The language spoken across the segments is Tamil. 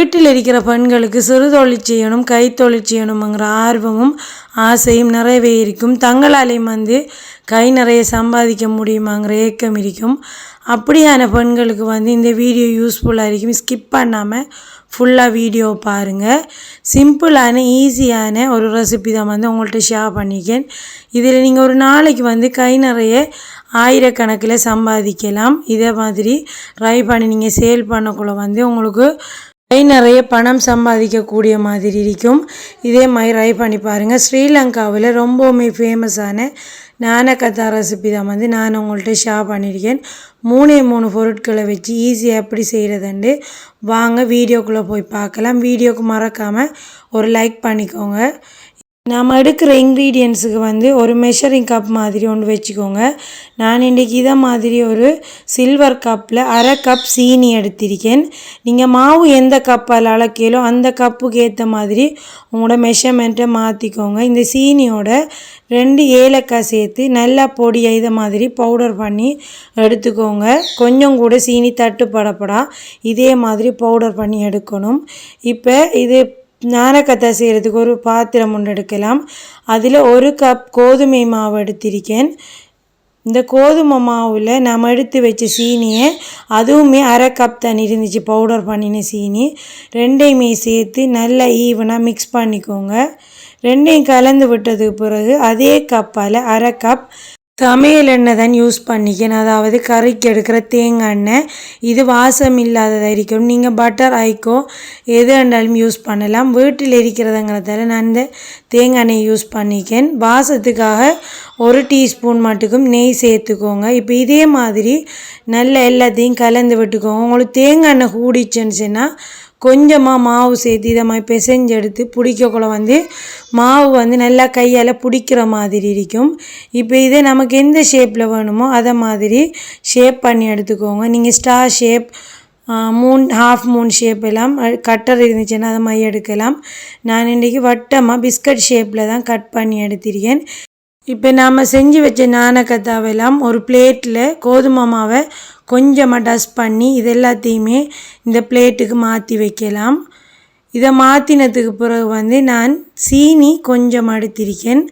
வீட்டில் இருக்கிற பெண்களுக்கு சிறுதொழில் செய்யணும், கைத்தொழில் செய்யணுங்கிற ஆர்வமும் ஆசையும் நிறையவே இருக்கும். தங்களாலேயும் கை நிறைய சம்பாதிக்க முடியுமாங்கிற ஏக்கம் இருக்கும். அப்படியான பெண்களுக்கு இந்த வீடியோ யூஸ்ஃபுல்லாக இருக்கும். ஸ்கிப் பண்ணாமல் ஃபுல்லாக வீடியோ பாருங்கள். சிம்பிளான ஈஸியான ஒரு ரெசிபி தான் உங்கள்கிட்ட ஷேர் பண்ணிக்கேன். இதில் நீங்கள் ஒரு நாளைக்கு கை நிறைய ஆயிரக்கணக்கில் சம்பாதிக்கலாம். இதே மாதிரி ட்ரை பண்ணி நீங்கள் சேல் பண்ணக்குள்ள உங்களுக்கு கை நிறைய பணம் சம்பாதிக்கக்கூடிய மாதிரி இருக்கும். இதே மாதிரி ட்ரை பண்ணி பாருங்கள். ஸ்ரீலங்காவில் ரொம்பவுமே ஃபேமஸான நானக்கத்தா ரெசிபி தான் நான் உங்கள்கிட்ட ஷேர் பண்ணியிருக்கேன். 3 பொருட்களை வச்சு ஈஸியாக எப்படி செய்கிறதுண்டு வாங்க வீடியோக்குள்ளே போய் பார்க்கலாம். வீடியோக்கு மறக்காமல் ஒரு லைக் பண்ணிக்கோங்க. நாம் எடுக்கிற இன்க்ரீடியன்ஸுக்கு ஒரு மெஷரிங் கப் மாதிரி ஒன்று வச்சுக்கோங்க. நான் இன்றைக்கி இதை மாதிரி ஒரு சில்வர் கப்பில் 1/2 கப் சீனி எடுத்திருக்கேன். நீங்கள் மாவு எந்த கப்பால் அளக்கீங்களோ அந்த கப்புக்கு ஏற்ற மாதிரி உங்களோட மெஷர்மெண்ட்டை மாற்றிக்கோங்க. இந்த சீனியோட 2 ஏலக்காய் சேர்த்து நல்லா பொடியை இதை மாதிரி பவுடர் பண்ணி எடுத்துக்கோங்க. கொஞ்சம் கூட சீனி தட்டுப்படப்படா இதே மாதிரி பவுடர் பண்ணி எடுக்கணும். இப்போ இது நானக்கத்தா செய்கிறதுக்கு ஒரு பாத்திரம் ஒன்று எடுக்கலாம். அதில் 1 கப் கோதுமை மாவு எடுத்திருக்கேன். இந்த கோதுமை மாவில் நம்ம எடுத்து வச்ச சீனியை அதுவுமே 1/2 கப் தண்ணி இருந்துச்சு பவுடர் பண்ணின சீனி. 2யுமே சேர்த்து நல்லா ஈவனாக மிக்ஸ் பண்ணிக்கோங்க. 2யும் கலந்து விட்டதுக்கு பிறகு அதே கப்பால் 1/2 கப் சமையல் எண்ணெய் தான் யூஸ் பண்ணிக்கணும். அதாவது கறிக்கு எடுக்கிற தேங்காய் எண்ணெய். இது வாசம் இல்லாததாக இருக்கும். நீங்கள் பட்டர் ஐக்கோ எது வேண்டாலும் யூஸ் பண்ணலாம். வீட்டில் இருக்கிறதுங்கிறதால நான் இந்த தேங்காய் எண்ணெய் யூஸ் பண்ணிக்கேன். வாசத்துக்காக 1 டீஸ்பூன் மட்டுக்கும் நெய் சேர்த்துக்கோங்க. இப்போ இதே மாதிரி நல்ல எல்லாத்தையும் கலந்து விட்டுக்கோங்க. உங்களுக்கு தேங்காய் எண்ணெய் கூடிச்சுன்னா கொஞ்சமாக மாவு சேர்த்து இதை மாதிரி பிசைஞ்சு எடுத்து பிடிக்கக்குள்ள மாவு நல்லா கையால் பிடிக்கிற மாதிரி இருக்கும். இப்போ இதை நமக்கு எந்த ஷேப்பில் வேணுமோ அதை மாதிரி ஷேப் பண்ணி எடுத்துக்கோங்க. நீங்கள் star shape, half Moon shape எல்லாம் கட்டர் இருந்துச்சுன்னா அதை மாதிரி எடுக்கலாம். நான் இன்றைக்கி வட்டமாக பிஸ்கட் ஷேப்பில் தான் கட் பண்ணி எடுத்திருக்கேன். இப்போ நாம் செஞ்சு வச்ச நானக்கத்தாவெல்லாம் ஒரு பிளேட்டில் கோதுமை மாவை கொஞ்சமாக டஸ்ட் பண்ணி இது எல்லாத்தையுமே இந்த பிளேட்டுக்கு மாற்றி வைக்கலாம். இதை மாற்றினதுக்கு பிறகு நான் சீனி கொஞ்சம் எடுத்திருக்கேன்.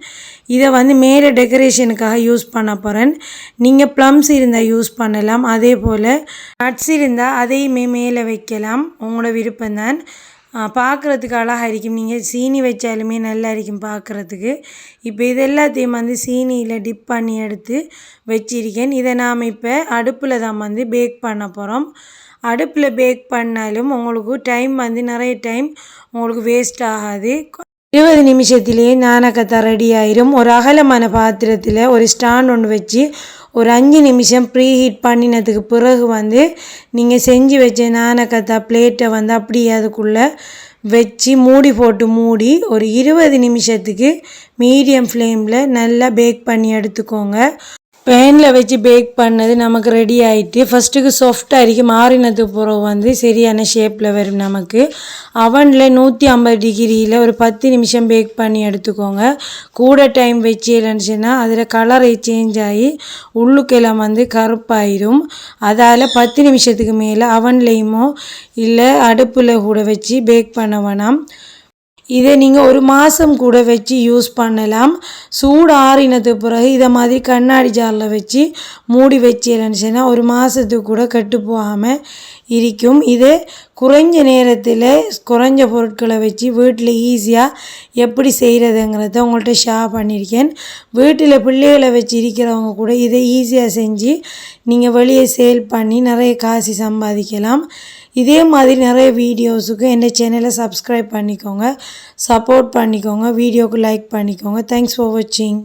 இதை மேலே டெக்கரேஷனுக்காக யூஸ் பண்ண போகிறேன். நீங்கள் ப்ளம்ஸ் இருந்தால் யூஸ் பண்ணலாம். அதே போல் நட்ஸ் இருந்தால் அதையுமே மேலே வைக்கலாம். உங்களோட விருப்பம்தான். பார்க்குறதுக்கு அழகாக இருக்கும். நீங்கள் சீனி வச்சாலுமே நல்லா இருக்கும் பார்க்குறதுக்கு. இப்போ இது எல்லாத்தையும் சீனியில் டிப் பண்ணி எடுத்து வச்சிருக்கேன். இதை நாம் இப்போ அடுப்பில் தான் பேக் பண்ண போகிறோம். அடுப்பில் பேக் பண்ணாலும் உங்களுக்கு டைம் நிறைய டைம் உங்களுக்கு வேஸ்ட் ஆகாது. 20 நிமிஷத்துலேயே நானக்கத்தா ரெடி ஆயிரும். ஒரு அகலமான பாத்திரத்தில் ஒரு ஸ்டாண்ட் ஒன்று வச்சு ஒரு 5 நிமிஷம் ப்ரீ ஹீட் பண்ணினதுக்கு பிறகு நீங்கள் செஞ்சு வச்ச நானக்கத்தா பிளேட்டை அப்படியே அதுக்குள்ளே வச்சு மூடி போட்டு மூடி ஒரு 20 நிமிஷத்துக்கு மீடியம் ஃப்ளேமில் நல்லா பேக் பண்ணி எடுத்துக்கோங்க. பேனில் வச்சு பேக் பண்ணது நமக்கு ரெடி ஆகிட்டு ஃபஸ்ட்டுக்கு சாஃப்டாக இருக்கும். மாறினதுக்கு பிறகு சரியான ஷேப்பில் வரும். நமக்கு அவனில் 150 டிகிரியில் ஒரு 10 நிமிஷம் பேக் பண்ணி எடுத்துக்கோங்க. கூட டைம் வச்சு இல்லைன்னுச்சுன்னா அதில் கலரை சேஞ்ச் ஆகி உள்ளுக்கெல்லாம் கருப்பாயிடும். அதால் 10 நிமிஷத்துக்கு மேலே அவன்லேயுமோ இல்லை அடுப்பில் கூட வச்சு பேக் பண்ண வேணாம். இதை நீங்கள் 1 மாதம் கூட வச்சு யூஸ் பண்ணலாம். சூடு ஆறினதுக்கு பிறகு இதை மாதிரி கண்ணாடி ஜாரில் வச்சு மூடி வச்சுருந்துச்சுன்னா 1 மாதத்துக்கு கூட கெட்டு போகாமல் இருக்கும். இது குறைஞ்ச நேரத்தில் குறைஞ்ச பொருட்களை வச்சு வீட்டில் ஈஸியாக எப்படி செய்கிறதுங்கிறத உங்கள்கிட்ட ஷேர் பண்ணியிருக்கேன். வீட்டில் பிள்ளைகளை வச்சு இருக்கிறவங்க கூட இதை ஈஸியாக செஞ்சு நீங்கள் வெளியே சேல் பண்ணி நிறைய காசு சம்பாதிக்கலாம். இதே மாதிரி நிறைய வீடியோஸுக்கு என் சேனலை சப்ஸ்கிரைப் பண்ணிக்கோங்க, சப்போர்ட் பண்ணிக்கோங்க, வீடியோக்கு லைக் பண்ணிக்கோங்க. தேங்க்ஸ் ஃபார் வாட்சிங்.